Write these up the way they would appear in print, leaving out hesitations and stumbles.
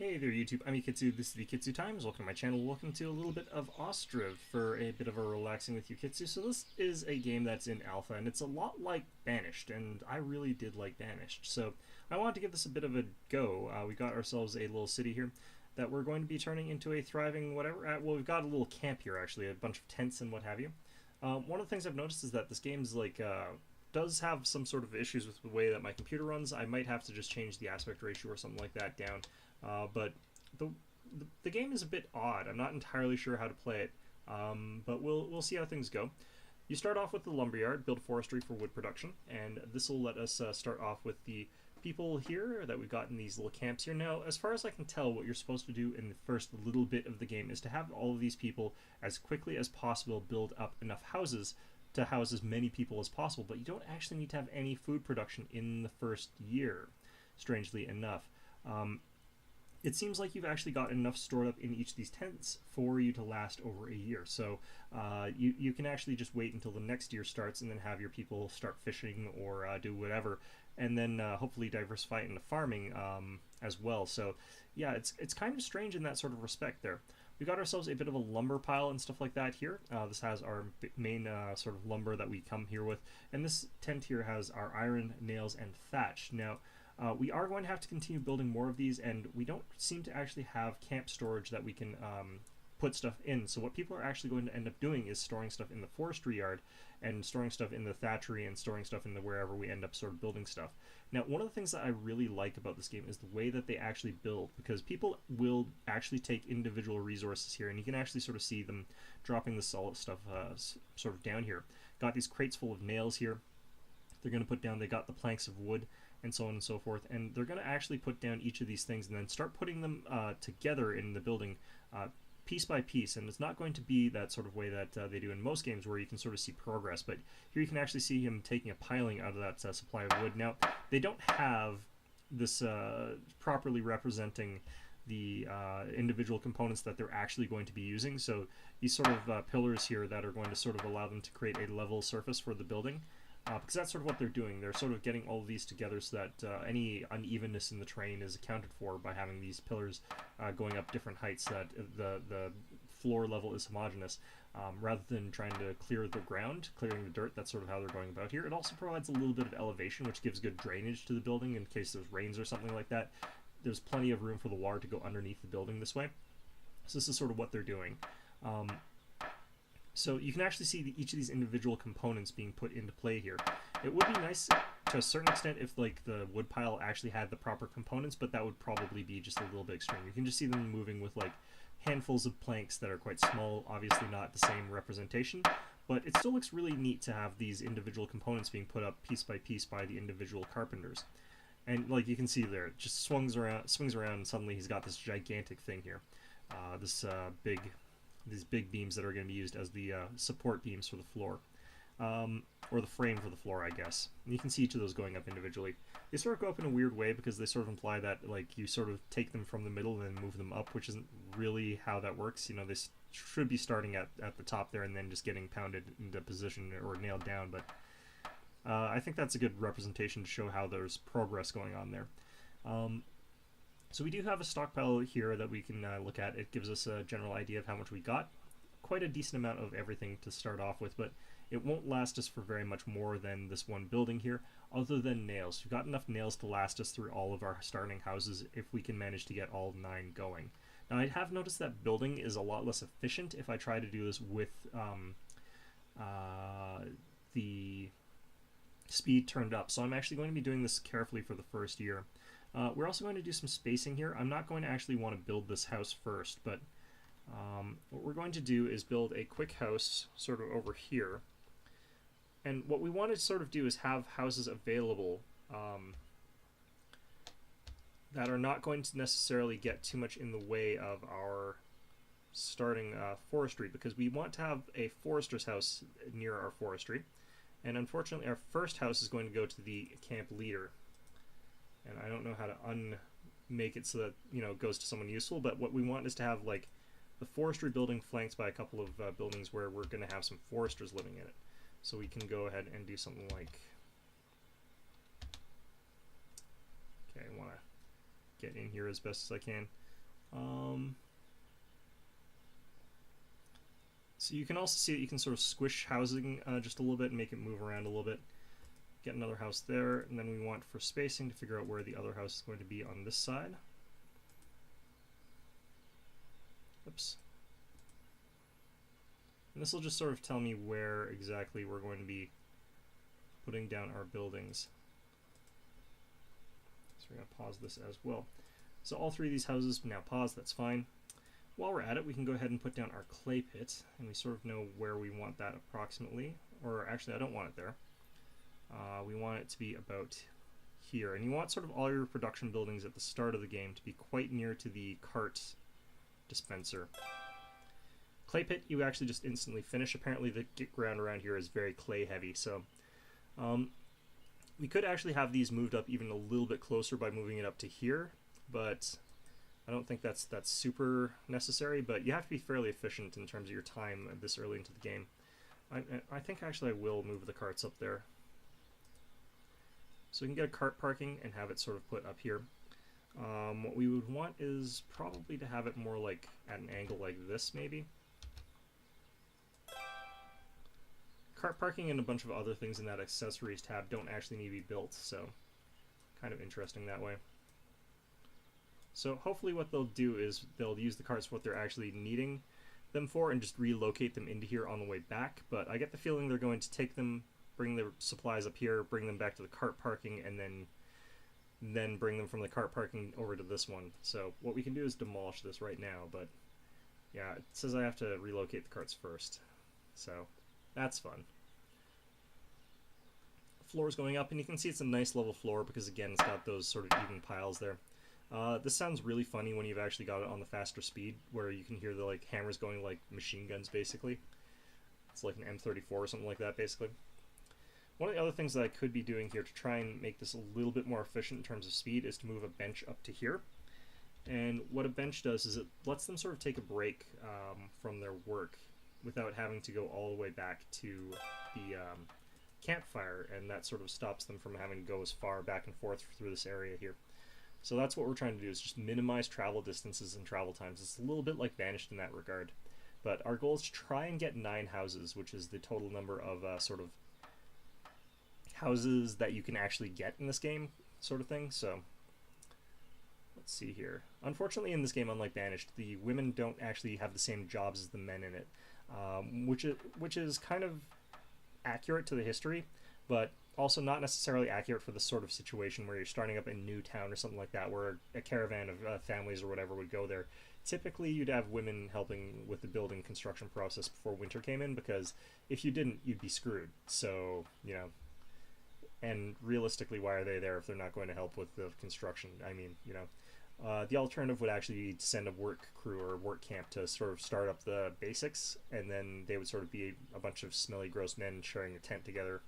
Hey there YouTube, I'm Yukitsu, this is the Yukitsu Times, welcome to my channel, welcome to a little bit of Ostriv for a bit of a relaxing with Yukitsu. So this is a game that's in alpha, and it's a lot like Banished, and I really did like Banished. So I wanted to give this a bit of a go. We got ourselves a little city here that we're going to be turning into a thriving whatever. Well, we've got a little camp here actually, a bunch of tents and what have you. One of the things I've noticed is that this game's does have some sort of issues with the way that my computer runs. I might have to just change the aspect ratio or something like that down. But the game is a bit odd. I'm not entirely sure how to play it, but we'll see how things go. You start off with the lumberyard, build forestry for wood production, and this will let us start off with the people here that we've got in these little camps here. Now, as far as I can tell, what you're supposed to do in the first little bit of the game is to have all of these people as quickly as possible build up enough houses to house as many people as possible, but you don't actually need to have any food production in the first year, strangely enough. It seems like you've actually got enough stored up in each of these tents for you to last over a year. So you can actually just wait until the next year starts and then have your people start fishing or do whatever, and then hopefully diversify it into farming as well. So yeah, it's kind of strange in that sort of respect there. We got ourselves a bit of a lumber pile and stuff like that here. This has our main sort of lumber that we come here with, and this tent here has our iron, nails, and thatch. Now, we are going to have to continue building more of these, and we don't seem to actually have camp storage that we can put stuff in. So what people are actually going to end up doing is storing stuff in the forestry yard and storing stuff in the thatchery and storing stuff in the wherever we end up sort of building stuff. Now, one of the things that I really like about this game is the way that they actually build, because people will actually take individual resources here, and you can actually sort of see them dropping the solid stuff sort of down here. Got these crates full of nails here. They're going to put down, they got the planks of wood, and so on and so forth, and they're going to actually put down each of these things and then start putting them together in the building piece by piece. And it's not going to be that sort of way that they do in most games where you can sort of see progress, but here you can actually see him taking a piling out of that supply of wood. Now, they don't have this properly representing the individual components that they're actually going to be using, so these sort of pillars here that are going to sort of allow them to create a level surface for the building. Because that's sort of what they're doing. They're sort of getting all of these together so that any unevenness in the terrain is accounted for by having these pillars going up different heights, so that the floor level is homogeneous, rather than trying to clear the ground, clearing the dirt. That's sort of how they're going about here. It also provides a little bit of elevation, which gives good drainage to the building in case there's rains or something like that. There's plenty of room for the water to go underneath the building this way. So this is sort of what they're doing. So you can actually see each of these individual components being put into play here. It would be nice to a certain extent if like the wood pile actually had the proper components, but that would probably be just a little bit extreme. You can just see them moving with like handfuls of planks that are quite small, obviously not the same representation, but it still looks really neat to have these individual components being put up piece by the individual carpenters. And like you can see there, it just swings around, and suddenly he's got this gigantic thing here. These big beams that are going to be used as the support beams for the floor, or the frame for the floor, I guess. And you can see each of those going up individually. They sort of go up in a weird way because they sort of imply that like you sort of take them from the middle and then move them up, which isn't really how that works. You know, they should be starting at the top there and then just getting pounded into position or nailed down, but I think that's a good representation to show how there's progress going on there. So we do have a stockpile here that we can look at. It gives us a general idea of how much we got. Quite a decent amount of everything to start off with, but it won't last us for very much more than this one building here, other than nails. We've got enough nails to last us through all of our starting houses if we can manage to get all 9 going. Now, I have noticed that building is a lot less efficient if I try to do this with the speed turned up, so I'm actually going to be doing this carefully for the first year. We're also going to do some spacing here. I'm not going to actually want to build this house first, but what we're going to do is build a quick house sort of over here. And what we want to sort of do is have houses available that are not going to necessarily get too much in the way of our starting forestry, because we want to have a forester's house near our forestry. And unfortunately, our first house is going to go to the camp leader. And I don't know how to unmake it so that, you know, it goes to someone useful, but what we want is to have, like, the forestry building flanked by a couple of buildings where we're going to have some foresters living in it. So we can go ahead and do something like... Okay, I want to get in here as best as I can. So you can also see that you can sort of squish housing just a little bit and make it move around a little bit. Get another house there, and then we want for spacing to figure out where the other house is going to be on this side. Oops. And this will just sort of tell me where exactly we're going to be putting down our buildings. So we're going to pause this as well. So all three of these houses now paused, that's fine. While we're at it, we can go ahead and put down our clay pit, and we sort of know where we want that approximately. Or actually, I don't want it there. We want it to be about here. And you want sort of all your production buildings at the start of the game to be quite near to the cart dispenser. Clay pit, you actually just instantly finish. Apparently the ground around here is very clay heavy, so we could actually have these moved up even a little bit closer by moving it up to here, but I don't think that's super necessary, but you have to be fairly efficient in terms of your time this early into the game. I think actually I will move the carts up there. So we can get a cart parking and have it sort of put up here. What we would want is probably to have it more like at an angle like this, maybe. Cart parking and a bunch of other things in that accessories tab don't actually need to be built, so kind of interesting that way. So hopefully what they'll do is they'll use the carts for what they're actually needing them for and just relocate them into here on the way back, but I get the feeling they're going to take them, bring their supplies up here, bring them back to the cart parking, and then bring them from the cart parking over to this one. So what we can do is demolish this right now, but yeah, it says I have to relocate the carts first, so that's fun. Floor's going up, and you can see it's a nice level floor because again it's got those sort of even piles there. This sounds really funny when you've actually got it on the faster speed, where you can hear the like hammers going like machine guns basically. It's like an M34 or something like that basically. One of the other things that I could be doing here to try and make this a little bit more efficient in terms of speed is to move a bench up to here. And what a bench does is it lets them sort of take a break from their work without having to go all the way back to the campfire, and that sort of stops them from having to go as far back and forth through this area here. So that's what we're trying to do, is just minimize travel distances and travel times. It's a little bit like Banished in that regard. But our goal is to try and get 9 houses, which is the total number of sort of houses that you can actually get in this game, sort of thing. So let's see here. Unfortunately in this game, unlike Banished, the women don't actually have the same jobs as the men in it, which is kind of accurate to the history, but also not necessarily accurate for the sort of situation where you're starting up a new town or something like that, where a caravan of families or whatever would go there. Typically you'd have women helping with the building construction process before winter came in, because if you didn't, you'd be screwed. So, you know, and realistically, why are they there if they're not going to help with the construction? I mean, you know, the alternative would actually be to send a work crew or work camp to sort of start up the basics, and then they would sort of be a bunch of smelly, gross men sharing a tent together,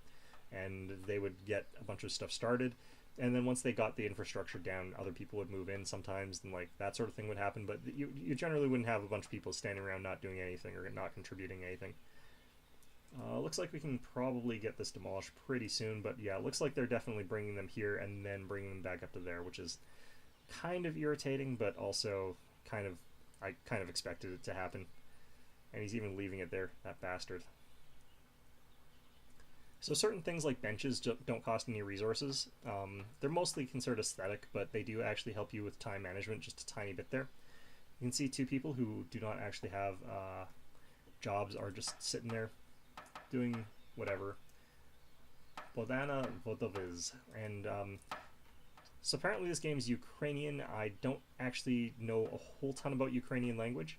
and they would get a bunch of stuff started, and then once they got the infrastructure down, other people would move in sometimes, and like that sort of thing would happen, but you generally wouldn't have a bunch of people standing around not doing anything or not contributing anything. Looks like we can probably get this demolished pretty soon, but yeah, it looks like they're definitely bringing them here and then bringing them back up to there, which is kind of irritating, but also I kind of expected it to happen. And he's even leaving it there, that bastard. So certain things like benches don't cost any resources. They're mostly considered aesthetic, but they do actually help you with time management just a tiny bit there. You can see 2 people who do not actually have jobs are just sitting there doing whatever. Bodana Vodoviz. And so apparently this game is Ukrainian. I don't actually know a whole ton about Ukrainian language.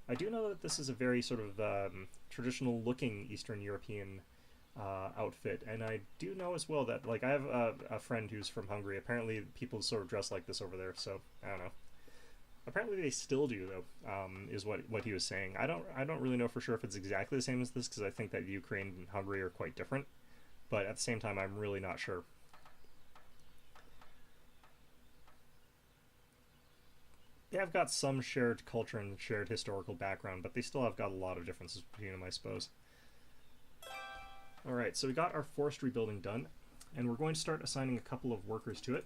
I do know that this is a very sort of traditional looking Eastern European outfit, and I do know as well that, like, I have a friend who's from Hungary. Apparently people sort of dress like this over there, so I don't know. Apparently they still do, though, is what he was saying. I don't really know for sure if it's exactly the same as this, because I think that Ukraine and Hungary are quite different, but at the same time I'm really not sure. They have got some shared culture and shared historical background, but they still have got a lot of differences between them, I suppose. Alright, so we got our forestry building done, and we're going to start assigning a couple of workers to it.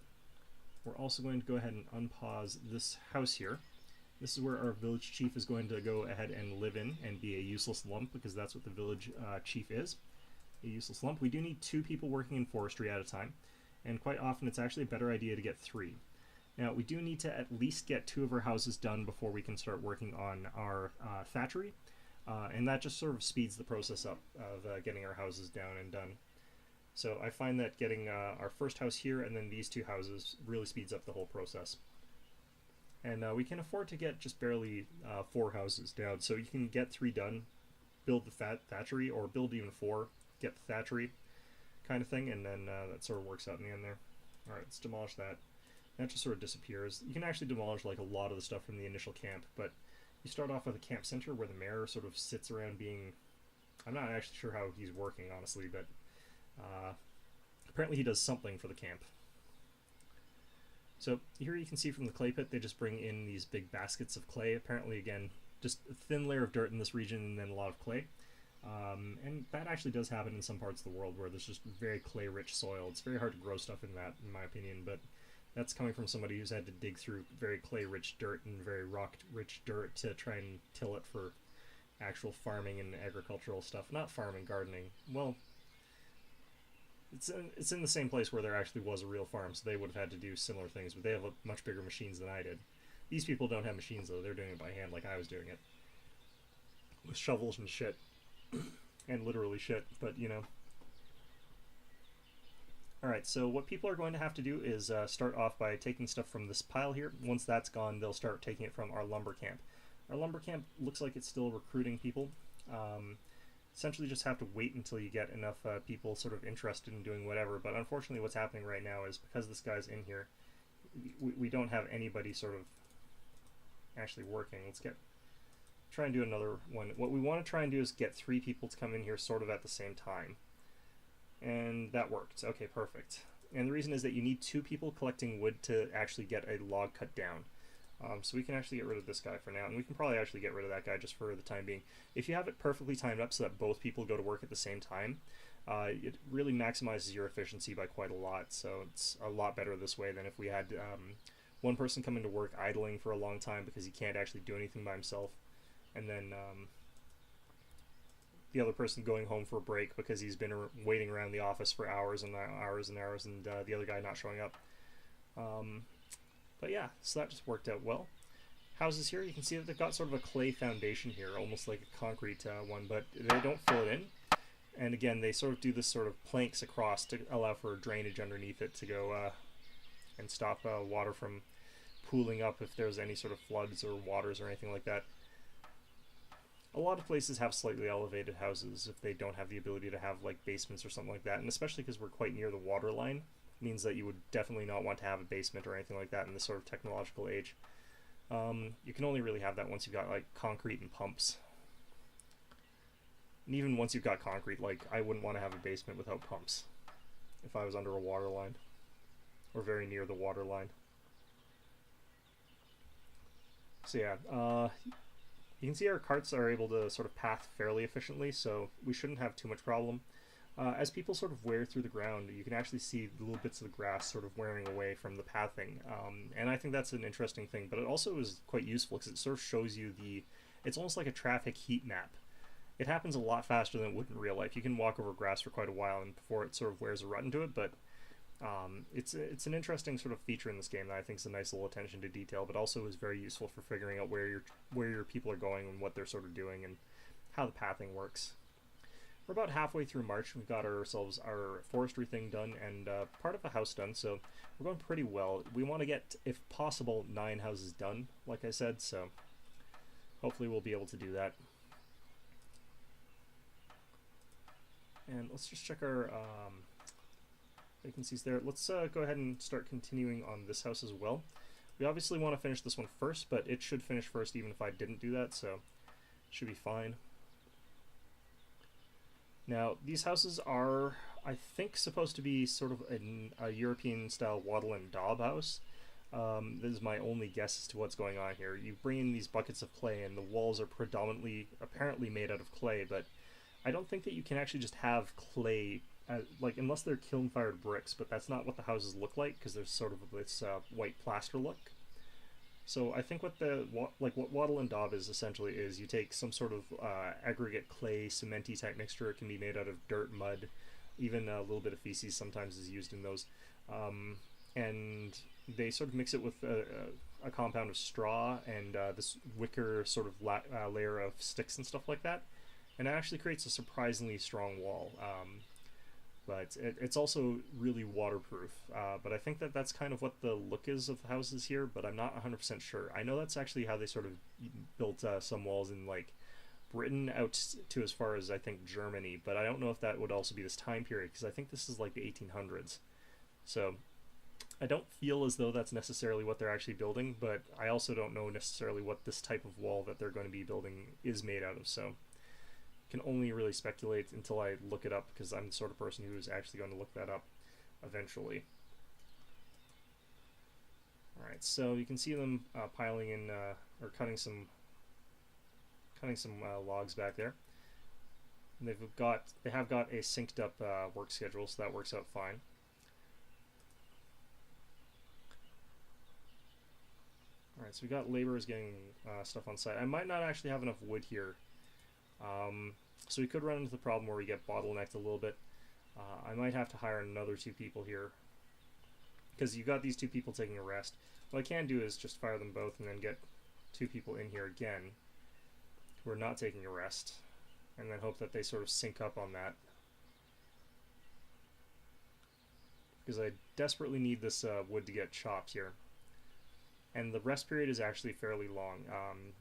We're also going to go ahead and unpause this house here, This is where our village chief is going to go ahead and live in and be a useless lump, because that's what the village chief is, a useless lump. We do need 2 people working in forestry at a time, and quite often it's actually a better idea to get 3. Now, we do need to at least get 2 of our houses done before we can start working on our thatchery, and that just sort of speeds the process up of getting our houses down and done. So I find that getting our first house here and then these 2 houses really speeds up the whole process. And we can afford to get just barely 4 houses down, so you can get 3 done, build the thatchery, or build even 4, get the thatchery kind of thing, and then that sort of works out in the end there. Alright, let's demolish that. That just sort of disappears. You can actually demolish like a lot of the stuff from the initial camp, but you start off with a camp center where the mayor sort of sits around being... I'm not actually sure how he's working, honestly, but apparently he does something for the camp. So here you can see from the clay pit, they just bring in these big baskets of clay. Apparently, again, just a thin layer of dirt in this region and then a lot of clay. And that actually does happen in some parts of the world where there's just very clay-rich soil. It's very hard to grow stuff in that, in my opinion, but that's coming from somebody who's had to dig through very clay-rich dirt and very rock-rich dirt to try and till it for actual farming and agricultural stuff. Not farming, gardening. Well, it's in the same place where there actually was a real farm, so they would have had to do similar things, but they have much bigger machines than I did. These people don't have machines, though. They're doing it by hand like I was doing it. With shovels and shit. And literally shit, but you know. Alright, so what people are going to have to do is start off by taking stuff from this pile here. Once that's gone, they'll start taking it from our lumber camp. Our lumber camp looks like it's still recruiting people. Essentially just have to wait until you get enough people sort of interested in doing whatever, but unfortunately what's happening right now is because this guy's in here, we don't have anybody sort of actually working. Let's try and do another one. What we want to try and do is get 3 people to come in here sort of at the same time. And that worked. Okay, perfect. And the reason is that you need 2 people collecting wood to actually get a log cut down. So we can actually get rid of this guy for now, and we can probably actually get rid of that guy just for the time being. If you have it perfectly timed up so that both people go to work at the same time, it really maximizes your efficiency by quite a lot, so it's a lot better this way than if we had one person come into work idling for a long time because he can't actually do anything by himself, and then the other person going home for a break because he's been waiting around the office for hours and hours and hours, and the other guy not showing up. But yeah, so that just worked out well. Houses here, you can see that they've got sort of a clay foundation here, almost like a concrete one, but they don't fill it in. And again, they sort of do this sort of planks across to allow for drainage underneath it to go and stop water from pooling up if there's any sort of floods or waters or anything like that. A lot of places have slightly elevated houses if they don't have the ability to have like basements or something like that, and especially because we're quite near the water line, means that you would definitely not want to have a basement or anything like that in this sort of technological age. You can only really have that once you've got like concrete and pumps. And even once you've got concrete, like I wouldn't want to have a basement without pumps if I was under a water line or very near the water line. So yeah, you can see our carts are able to sort of path fairly efficiently, so we shouldn't have too much problem. As people sort of wear through the ground, you can actually see the little bits of the grass sort of wearing away from the pathing, and I think that's an interesting thing, but it also is quite useful because it sort of shows you it's almost like a traffic heat map. It happens a lot faster than it would in real life. You can walk over grass for quite a while and before it sort of wears a rut into it, but it's an interesting sort of feature in this game that I think is a nice little attention to detail, but also is very useful for figuring out where your people are going and what they're sort of doing and how the pathing works. We're about halfway through March. We've got ourselves our forestry thing done and part of a house done, so we're going pretty well. We want to get, if possible, 9 houses done, like I said, so hopefully we'll be able to do that. And let's just check our vacancies there. Let's go ahead and start continuing on this house as well. We obviously want to finish this one first, but it should finish first even if I didn't do that, so it should be fine. Now, these houses are, I think, supposed to be sort of a European-style wattle and daub house. This is my only guess as to what's going on here. You bring in these buckets of clay, and the walls are predominantly, apparently made out of clay, but I don't think that you can actually just have clay, like, unless they're kiln-fired bricks, but that's not what the houses look like, because there's sort of this white plaster look. So I think what what wattle and daub is essentially is you take some sort of aggregate clay cementy type mixture. It can be made out of dirt, mud, even a little bit of feces sometimes is used in those, um, and they sort of mix it with a compound of straw and this wicker sort of layer of sticks and stuff like that, and it actually creates a surprisingly strong wall. But it's also really waterproof. But I think that that's kind of what the look is of houses here, but I'm not 100% sure. I know that's actually how they sort of built some walls in like Britain out to as far as I think Germany, but I don't know if that would also be this time period because I think this is like the 1800s. So I don't feel as though that's necessarily what they're actually building, but I also don't know necessarily what this type of wall that they're going to be building is made out of. So can only really speculate until I look it up because I'm the sort of person who is actually going to look that up eventually. Alright, so you can see them piling in or cutting some logs back there. And they have got a synced up work schedule, so that works out fine. Alright, so we got laborers getting stuff on site. I might not actually have enough wood here. So we could run into the problem where we get bottlenecked a little bit. I might have to hire another 2 people here because you got these 2 people taking a rest. What I can do is just fire them both and then get 2 people in here again who are not taking a rest, and then hope that they sort of sync up on that, because I desperately need this wood to get chopped here. And the rest period is actually fairly long.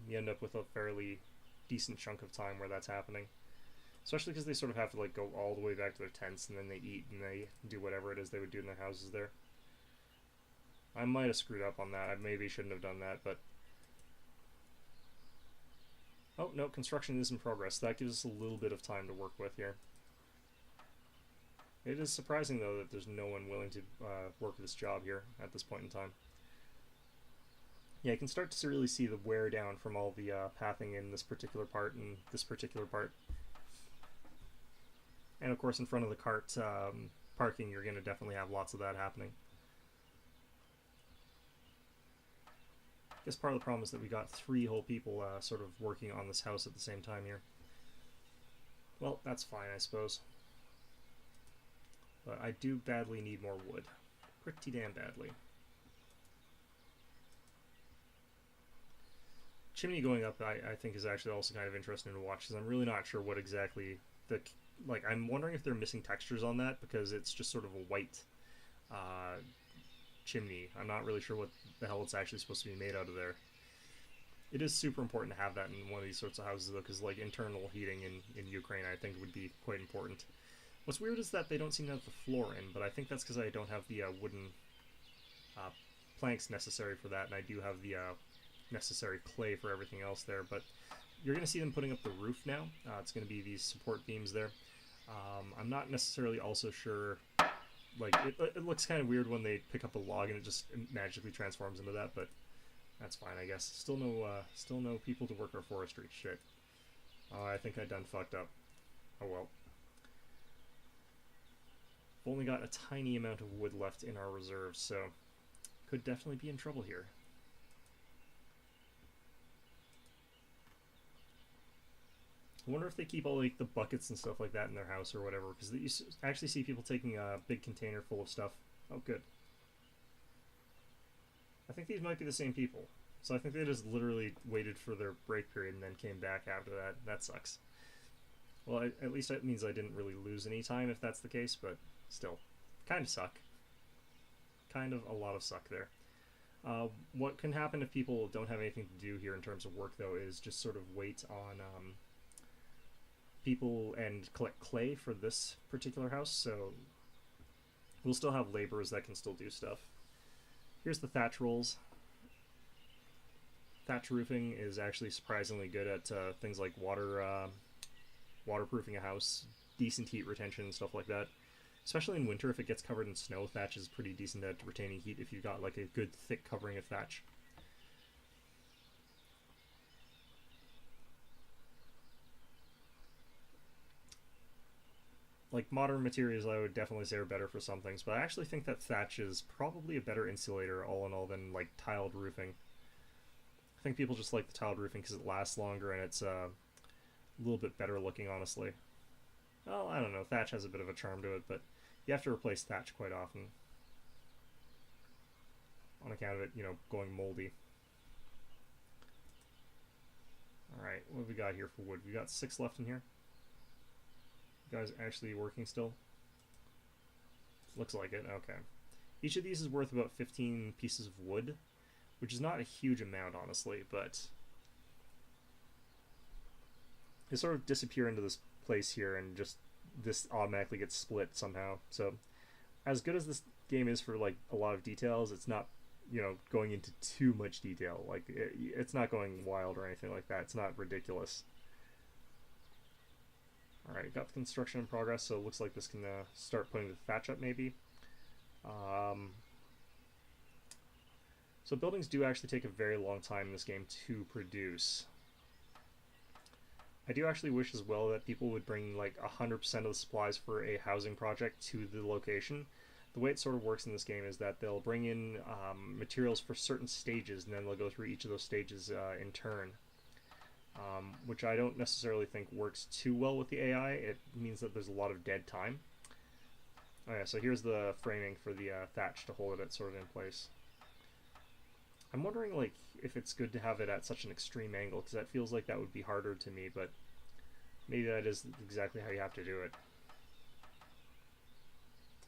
You end up with a fairly decent chunk of time where that's happening, especially because they sort of have to like go all the way back to their tents and then they eat and they do whatever it is they would do in their houses there. I might have screwed up on that. I maybe shouldn't have done that, but oh no, construction is in progress. That gives us a little bit of time to work with here. It is surprising though that there's no one willing to work this job here at this point in time. Yeah, you can start to really see the wear down from all the pathing in this particular part and this particular part. And of course in front of the cart parking, you're going to definitely have lots of that happening. I guess part of the problem is that we got 3 whole people sort of working on this house at the same time here. Well, that's fine, I suppose. But I do badly need more wood. Pretty damn badly. Chimney going up, I think, is actually also kind of interesting to watch, because I'm really not sure what exactly the... Like, I'm wondering if they're missing textures on that, because it's just sort of a white chimney. I'm not really sure what the hell it's actually supposed to be made out of there. It is super important to have that in one of these sorts of houses, though, because, like, internal heating in Ukraine, I think, would be quite important. What's weird is that they don't seem to have the floor in, but I think that's because I don't have the wooden planks necessary for that, and I do have the necessary clay for everything else there. But you're going to see them putting up the roof now. It's going to be these support beams there. I'm not necessarily also sure, like, it looks kind of weird when they pick up a log and it just magically transforms into that, but that's fine, I guess. Still no people to work our forestry. Shit. Oh, I think I done fucked up. Oh well. We've only got a tiny amount of wood left in our reserves, so could definitely be in trouble here. I wonder if they keep all like the buckets and stuff like that in their house or whatever, because you actually see people taking a big container full of stuff. Oh, good. I think these might be the same people. So I think they just literally waited for their break period and then came back after that. That sucks. Well, at least that means I didn't really lose any time if that's the case, but still. Kind of suck. Kind of a lot of suck there. What can happen if people don't have anything to do here in terms of work, though, is just sort of wait on people and collect clay for this particular house, so we'll still have laborers that can still do stuff. Here's the thatch rolls. Thatch roofing is actually surprisingly good at things like waterproofing a house, decent heat retention and stuff like that. Especially in winter, if it gets covered in snow, thatch is pretty decent at retaining heat if you've got like a good thick covering of thatch. Like, modern materials I would definitely say are better for some things, but I actually think that thatch is probably a better insulator all in all than like tiled roofing. I think people just like the tiled roofing because it lasts longer and it's a little bit better looking, honestly. Well, I don't know. Thatch has a bit of a charm to it, but you have to replace thatch quite often on account of it, you know, going moldy. Alright, what have we got here for wood? We got 6 left in here. You guys actually working still? Looks like it. Okay. Each of these is worth about 15 pieces of wood, which is not a huge amount, honestly, but they sort of disappear into this place here, and just this automatically gets split somehow. So, as good as this game is for like a lot of details, it's not, you know, going into too much detail. Like it's not going wild or anything like that. It's not ridiculous. All right, got the construction in progress, so it looks like this can start putting the thatch up maybe. So buildings do actually take a very long time in this game to produce. I do actually wish as well that people would bring like 100% of the supplies for a housing project to the location. The way it sort of works in this game is that they'll bring in materials for certain stages, and then they'll go through each of those stages in turn, which I don't necessarily think works too well with the AI. It means that there's a lot of dead time. Oh yeah, so here's the framing for the thatch to hold it sort of in place. I'm wondering like if it's good to have it at such an extreme angle, because that feels like that would be harder to me, but maybe that is exactly how you have to do it.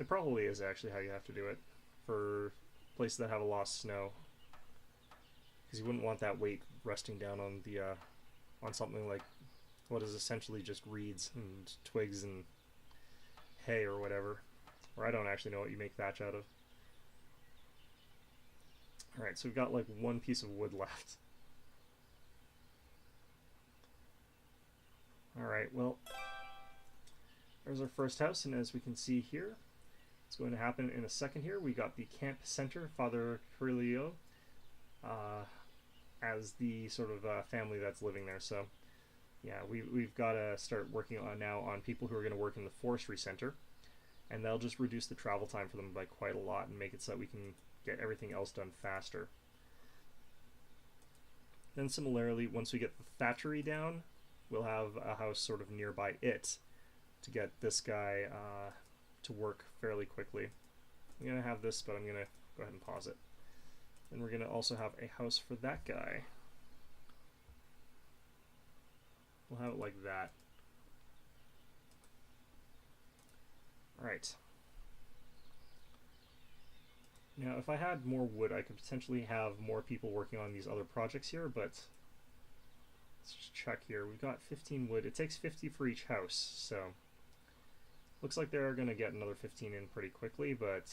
It probably is actually how you have to do it for places that have a lot of snow, because you wouldn't want that weight resting down on the on something like what is essentially just reeds and twigs and hay or whatever. Or I don't actually know what you make thatch out of. Alright, so we've got like 1 piece of wood left. Alright, well, there's our first house, and as we can see here, it's going to happen in a second here. We got the camp center, Father Curillo, as the sort of family that's living there. So, yeah, we've got to start working on now on people who are going to work in the forestry center, and that'll just reduce the travel time for them by quite a lot and make it so that we can get everything else done faster. Then similarly, once we get the thatchery down, we'll have a house sort of nearby it to get this guy to work fairly quickly. I'm going to have this, but I'm going to go ahead and pause it. Then we're going to also have a house for that guy. We'll have it like that. Alright. Now, if I had more wood, I could potentially have more people working on these other projects here, but let's just check here. We've got 15 wood. It takes 50 for each house, so looks like they're going to get another 15 in pretty quickly, but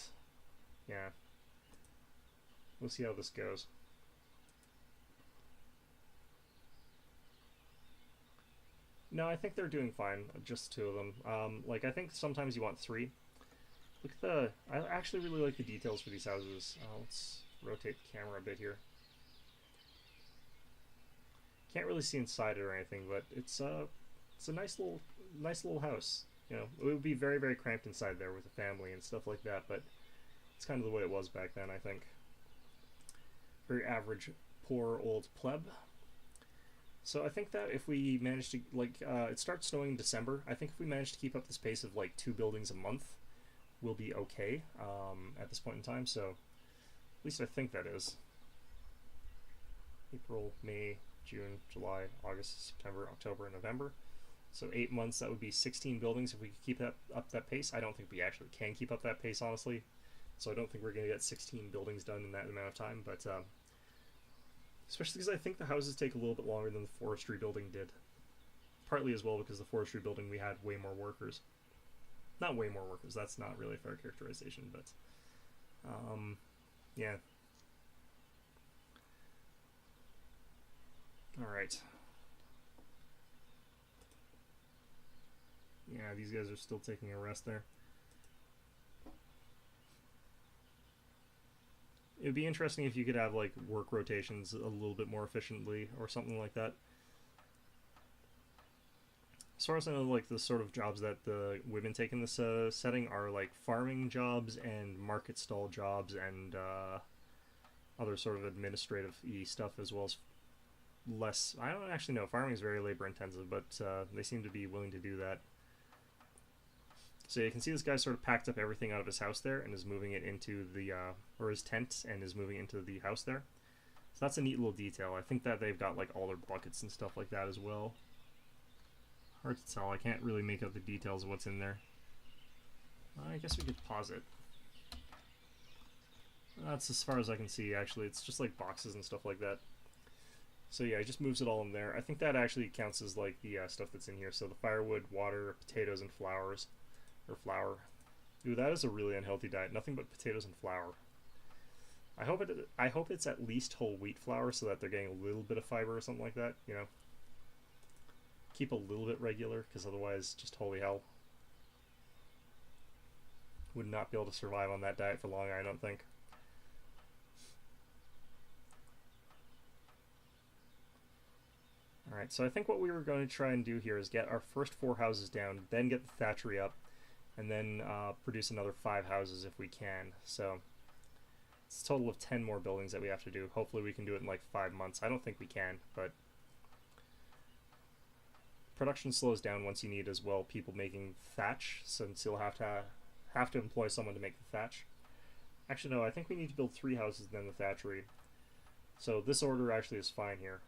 yeah, we'll see how this goes. No, I think they're doing fine, just 2 of them. Like, I think sometimes you want 3. Look at the... I actually really like the details for these houses. Let's rotate the camera a bit here. Can't really see inside it or anything, but it's a nice little house. You know, it would be very, very cramped inside there with a family and stuff like that, but it's kind of the way it was back then, I think. Very average, poor old pleb. So I think that if we manage to, like, it starts snowing in December. I think if we manage to keep up this pace of, like, 2 buildings a month, we'll be okay at this point in time. So at least I think that is. April, May, June, July, August, September, October, and November. So 8 months, that would be 16 buildings if we could keep up that pace. I don't think we actually can keep up that pace, honestly. So I don't think we're going to get 16 buildings done in that amount of time. But especially because I think the houses take a little bit longer than the forestry building did. Partly as well because the forestry building we had way more workers. Not way more workers, that's not really a fair characterization, but yeah. Alright. Yeah, these guys are still taking a rest there. It would be interesting if you could have like work rotations a little bit more efficiently or something like that. As far as I know, like the sort of jobs that the women take in this setting are like farming jobs and market stall jobs and other sort of administrative-y stuff, as well as less... I don't actually know. Farming is very labor intensive, but they seem to be willing to do that. So you can see this guy sort of packed up everything out of his house there and is moving it into the, or his tent, and is moving it into the house there. So that's a neat little detail. I think that they've got like all their buckets and stuff like that as well. Hard to tell. I can't really make out the details of what's in there. I guess we could pause it. That's as far as I can see, actually. It's just like boxes and stuff like that. So yeah, he just moves it all in there. I think that actually counts as like the stuff that's in here. So the firewood, water, potatoes, and flowers. Or flour. Ooh, that is a really unhealthy diet. Nothing but potatoes and flour. I hope it's at least whole wheat flour so that they're getting a little bit of fiber or something like that, you know. Keep a little bit regular, because otherwise, just holy hell. Would not be able to survive on that diet for long, I don't think. Alright, so I think what we were going to try and do here is get our first 4 houses down, then get the thatchery up, and then produce another 5 houses if we can. So it's a total of 10 more buildings that we have to do. Hopefully we can do it in like 5 months. I don't think we can, but production slows down once you need as well people making thatch, since you'll have to employ someone to make the thatch. Actually no, I think we need to build 3 houses and then the thatchery. So this order actually is fine here.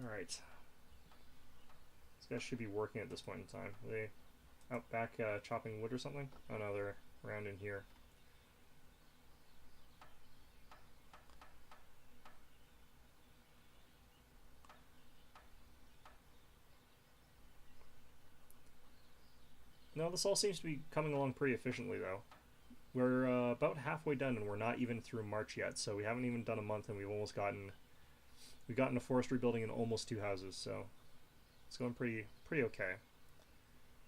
Alright. These guys should be working at this point in time. Are they out back chopping wood or something? Oh no, they're around in here. No, this all seems to be coming along pretty efficiently though. We're about halfway done and we're not even through March yet, so we haven't even done a month and we've almost gotten... We've gotten a forestry building in almost 2 houses, so it's going pretty okay.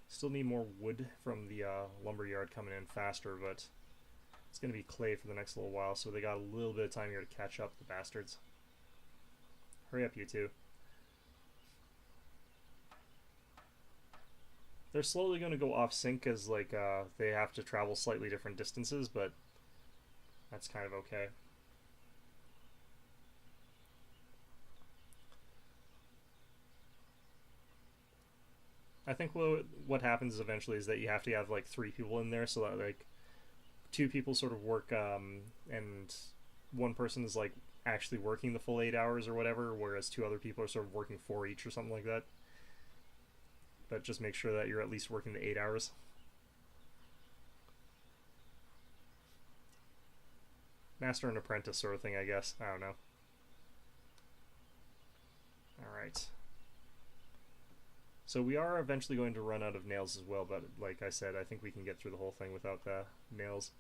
Still need more wood from the lumber yard coming in faster, but it's going to be clay for the next little while, so they got a little bit of time here to catch up, the bastards. Hurry up, you two. They're slowly going to go off sync as like they have to travel slightly different distances, but that's kind of okay. I think what happens eventually is that you have to have like 3 people in there, so that like 2 people sort of work and 1 person is like actually working the full 8 hours or whatever, whereas 2 other people are sort of working 4 each or something like that. But just make sure that you're at least working the 8 hours. Master and apprentice sort of thing, I guess. I don't know. Alright. So we are eventually going to run out of nails as well, but like I said, I think we can get through the whole thing without the nails.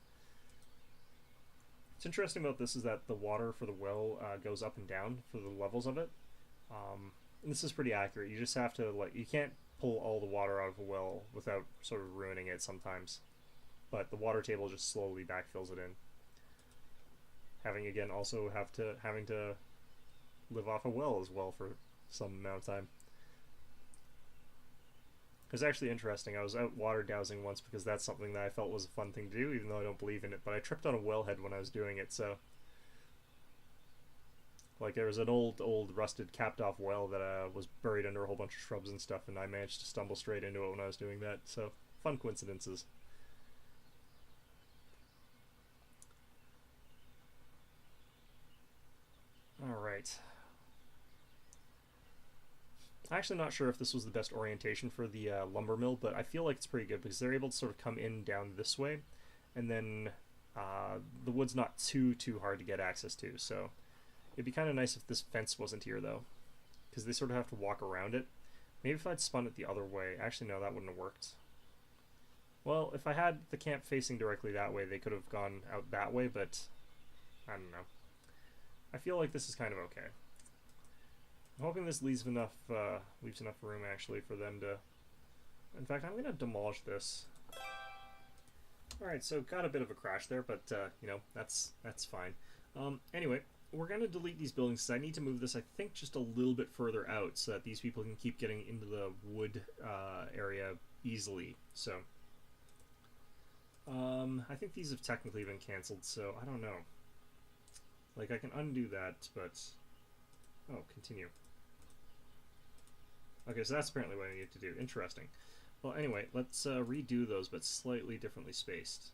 What's interesting about this is that the water for the well goes up and down for the levels of it. And this is pretty accurate. You just have to, like, you can't pull all the water out of a well without sort of ruining it sometimes. But the water table just slowly backfills it in. Having to live off a well as well for some amount of time. It was actually interesting. I was out water dowsing once because that's something that I felt was a fun thing to do, even though I don't believe in it. But I tripped on a wellhead when I was doing it, so... Like, there was an old rusted, capped-off well that was buried under a whole bunch of shrubs and stuff, and I managed to stumble straight into it when I was doing that. So, fun coincidences. Alright. I'm actually not sure if this was the best orientation for the lumber mill, but I feel like it's pretty good because they're able to sort of come in down this way, and then the wood's not too hard to get access to, so it'd be kind of nice if this fence wasn't here though, because they sort of have to walk around it. Maybe if I'd spun it the other way. Actually no, that wouldn't have worked. Well, if I had the camp facing directly that way, they could have gone out that way, but I don't know. I feel like this is kind of okay. I'm hoping this leaves enough room actually for them to... In fact, I'm going to demolish this. Alright, so got a bit of a crash there, but you know, that's fine. Anyway, we're going to delete these buildings because I need to move this, I think, just a little bit further out so that these people can keep getting into the wood area easily. So, I think these have technically been cancelled, so I don't know. Like, I can undo that, but... Oh, continue. Okay, so that's apparently what I need to do. Interesting. Well, anyway, let's redo those, but slightly differently spaced.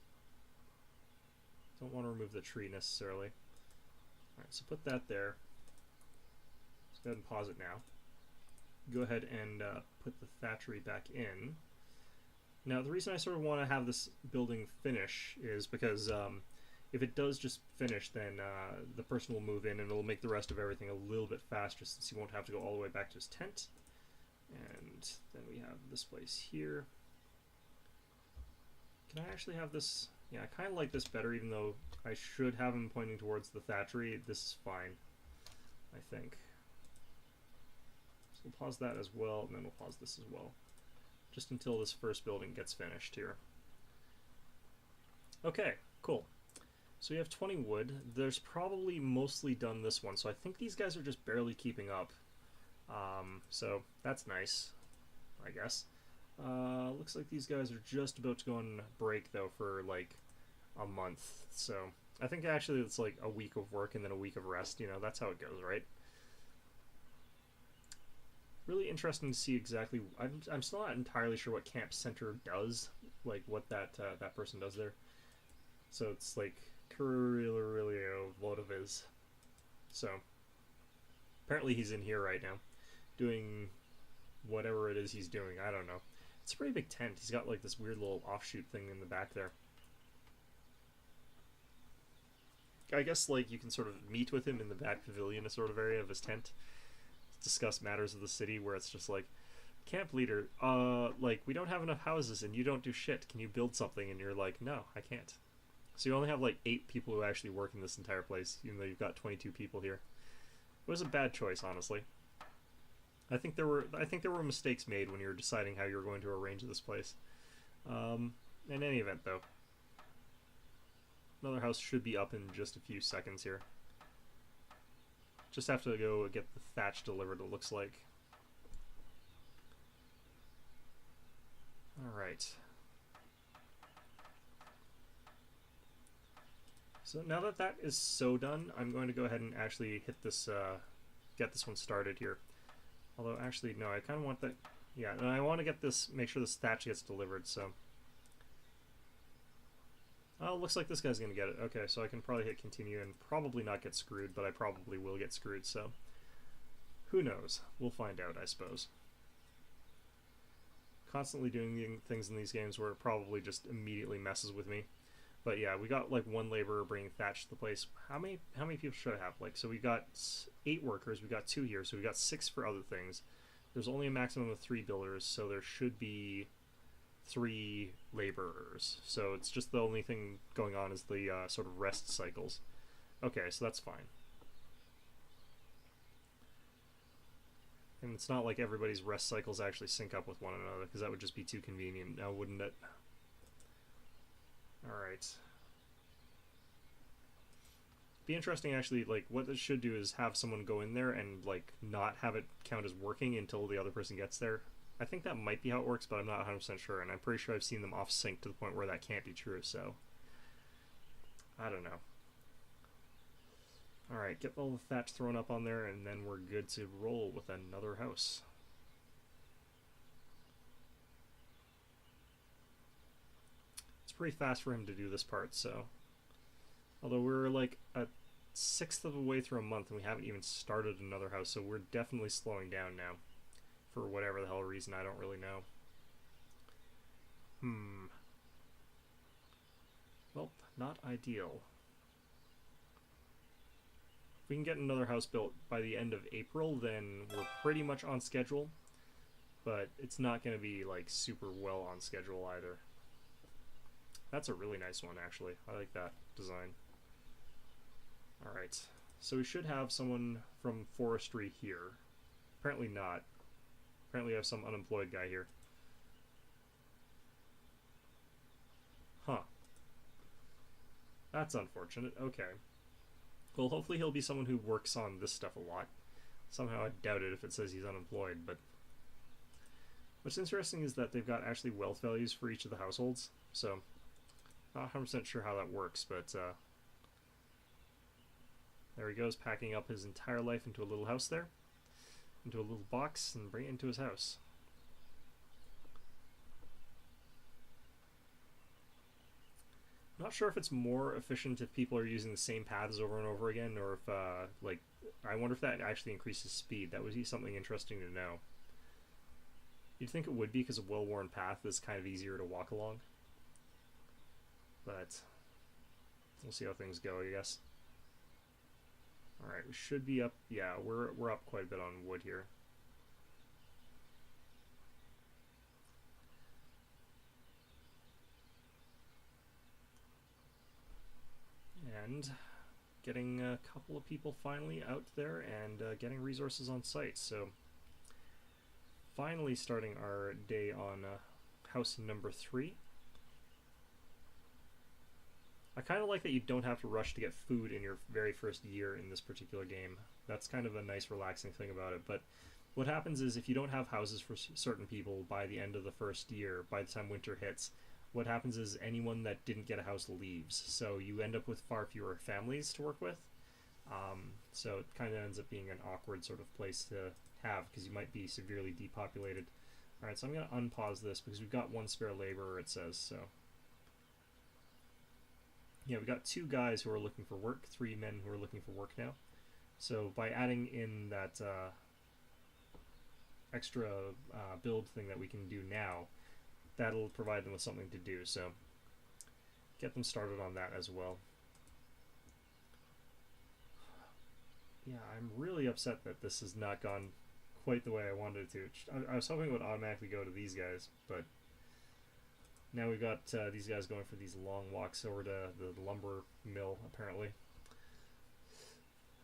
Don't want to remove the tree necessarily. Alright, so put that there. Let's go ahead and pause it now. Go ahead and put the thatchery back in. Now, the reason I sort of want to have this building finish is because if it does just finish, then the person will move in and it'll make the rest of everything a little bit faster since he won't have to go all the way back to his tent. And then we have this place here. Can I actually have this? Yeah, I kind of like this better, even though I should have him pointing towards the thatchery. This is fine, I think. So we'll pause that as well, and then we'll pause this as well. Just until this first building gets finished here. Okay, cool. So we have 20 wood. There's probably mostly done this one, so I think these guys are just barely keeping up. So that's nice, I guess. Looks like these guys are just about to go on break, though, for like a month. So I think actually it's like a week of work and then a week of rest. You know, that's how it goes, right? Really interesting to see exactly. I'm still not entirely sure what Camp Center does, like what that that person does there. So it's like Kurilio Vodoviz. So apparently he's in here right now, doing whatever it is he's doing. I don't know. It's a pretty big tent. He's got like this weird little offshoot thing in the back there. I guess like you can sort of meet with him in the back pavilion, a sort of area of his tent. Discuss matters of the city, where it's just like, camp leader, like, we don't have enough houses and you don't do shit. Can you build something? And you're like, no, I can't. So you only have like 8 people who actually work in this entire place, even though you've got 22 people here. It was a bad choice, honestly. I think there were mistakes made when you were deciding how you were going to arrange this place. In any event, though, another house should be up in just a few seconds here. Just have to go get the thatch delivered, it looks like. Alright. So now that that is so done, I'm going to go ahead and actually hit this, get this one started here. Although, actually, no, I kind of want that, yeah, and I want to get this, make sure this thatch gets delivered, so. Oh, looks like this guy's going to get it. Okay, so I can probably hit continue and probably not get screwed, but I probably will get screwed, so. Who knows? We'll find out, I suppose. Constantly doing things in these games where it probably just immediately messes with me. But yeah, we got like 1 laborer bringing thatch to the place. How many people should I have? Like, so we got 8 workers, we got 2 here, so we got 6 for other things. There's only a maximum of 3 builders, so there should be 3 laborers. So it's just the only thing going on is the sort of rest cycles. Okay, so that's fine. And it's not like everybody's rest cycles actually sync up with one another, because that would just be too convenient now, wouldn't it? Alright. Be interesting, actually, like, what this should do is have someone go in there and, like, not have it count as working until the other person gets there. I think that might be how it works, but I'm not 100% sure, and I'm pretty sure I've seen them off-sync to the point where that can't be true, so. I don't know. Alright, get all the thatch thrown up on there, and then we're good to roll with another house. It's pretty fast for him to do this part, so. Although we're like a 1/6 of the way through a month, and we haven't even started another house, so we're definitely slowing down now. For whatever the hell reason, I don't really know. Well, not ideal. If we can get another house built by the end of April, then we're pretty much on schedule. But it's not going to be, like, super well on schedule either. That's a really nice one, actually. I like that design. Alright. So we should have someone from forestry here. Apparently not. Apparently I have some unemployed guy here. Huh. That's unfortunate. Okay. Well, hopefully he'll be someone who works on this stuff a lot. Somehow I doubt it if it says he's unemployed, but... What's interesting is that they've got actually wealth values for each of the households, so... Not 100% sure how that works, but there he goes, packing up his entire life into a little house there, into a little box, and bring it into his house. Not sure if it's more efficient if people are using the same paths over and over again, or if, like, I wonder if that actually increases speed. That would be something interesting to know. You'd think it would be because a well-worn path is kind of easier to walk along. But we'll see how things go, I guess. Alright, we should be up. Yeah, we're up quite a bit on wood here. And getting a couple of people finally out there and getting resources on site. So finally starting our day on house number 3. I kind of like that you don't have to rush to get food in your very first year in this particular game. That's kind of a nice relaxing thing about it. But what happens is if you don't have houses for certain people by the end of the first year, by the time winter hits, what happens is anyone that didn't get a house leaves. So you end up with far fewer families to work with. So it kind of ends up being an awkward sort of place to have because you might be severely depopulated. Alright, so I'm going to unpause this because we've got 1 spare laborer, it says. So yeah, we got 2 guys who are looking for work, 3 men who are looking for work now. So by adding in that extra build thing that we can do now, that'll provide them with something to do. So get them started on that as well. Yeah, I'm really upset that this has not gone quite the way I wanted it to. I was hoping it would automatically go to these guys, but now we've got these guys going for these long walks over to the lumber mill, apparently.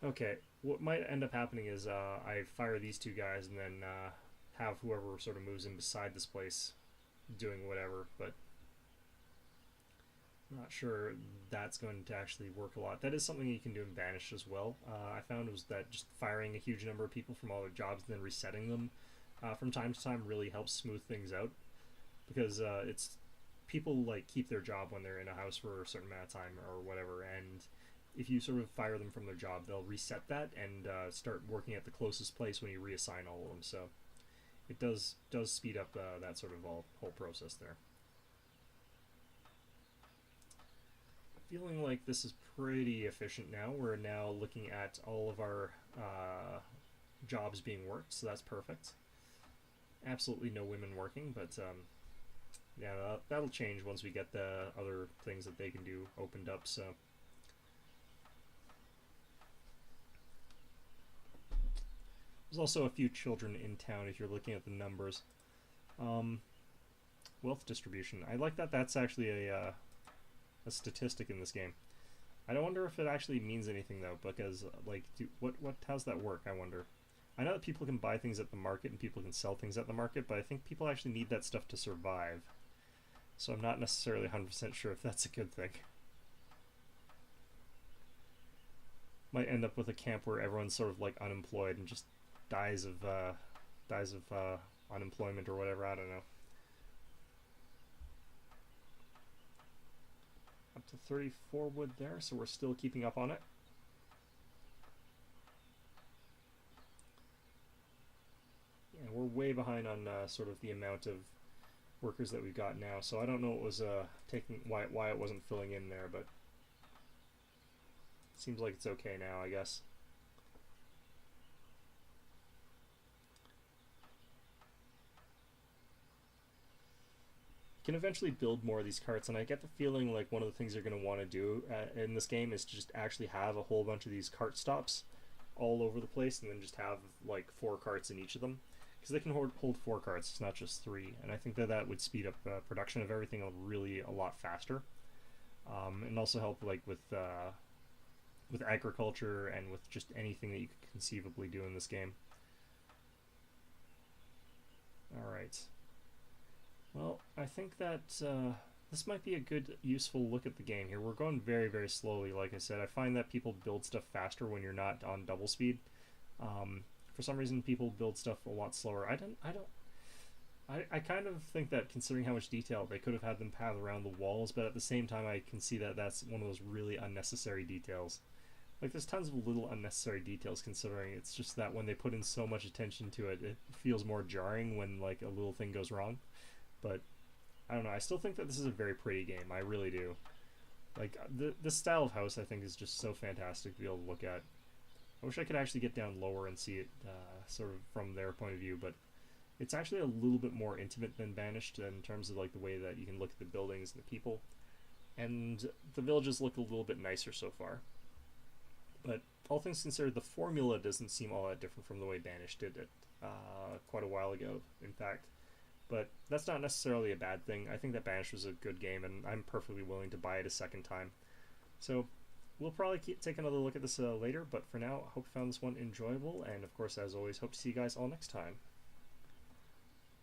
Okay, what might end up happening is I fire these 2 guys and then have whoever sort of moves in beside this place doing whatever, but I'm not sure that's going to actually work a lot. That is something you can do in Banished as well. I found was that just firing a huge number of people from all their jobs and then resetting them from time to time really helps smooth things out, because it's people like keep their job when they're in a house for a certain amount of time or whatever, and if you sort of fire them from their job, they'll reset that and start working at the closest place when you reassign all of them. So it does speed up that sort of whole process there. Feeling like this is pretty efficient now. We're now looking at all of our jobs being worked, so that's perfect. Absolutely no women working, but yeah, that'll change once we get the other things that they can do opened up. So there's also a few children in town if you're looking at the numbers. Wealth distribution. I like that that's actually a statistic in this game. I don't wonder if it actually means anything though, because like, how's that work? I wonder. I know that people can buy things at the market and people can sell things at the market, but I think people actually need that stuff to survive. So I'm not necessarily 100% sure if that's a good thing. Might end up with a camp where everyone's sort of like unemployed and just dies of unemployment or whatever. I don't know. Up to 34 wood there, so we're still keeping up on it. Yeah, we're way behind on sort of the amount of workers that we've got now, so I don't know what was why it wasn't filling in there, but seems like it's okay now, I guess. Can eventually build more of these carts, and I get the feeling like one of the things you're going to want to do in this game is to just actually have a whole bunch of these cart stops all over the place, and then just have like 4 carts in each of them, because they can hold 4 carts, it's not just 3, and I think that would speed up production of everything really a lot faster, and also help like with agriculture and with just anything that you could conceivably do in this game. Alright. Well, I think that this might be a good, useful look at the game here. We're going very, very slowly, like I said. I find that people build stuff faster when you're not on double speed. For some reason, people build stuff a lot slower. I don't. I kind of think that considering how much detail, they could have had them path around the walls, but at the same time I can see that that's one of those really unnecessary details. Like, there's tons of little unnecessary details considering it's just that when they put in so much attention to it, it feels more jarring when, like, a little thing goes wrong. But, I don't know, I still think that this is a very pretty game, I really do. Like, this style of house I think is just so fantastic to be able to look at. I wish I could actually get down lower and see it sort of from their point of view, but it's actually a little bit more intimate than Banished in terms of like the way that you can look at the buildings and the people. And the villages look a little bit nicer so far. But all things considered, the formula doesn't seem all that different from the way Banished did it quite a while ago, in fact. But that's not necessarily a bad thing. I think that Banished was a good game, and I'm perfectly willing to buy it a second time. So we'll probably take another look at this later, but for now, I hope you found this one enjoyable, and of course, as always, hope to see you guys all next time.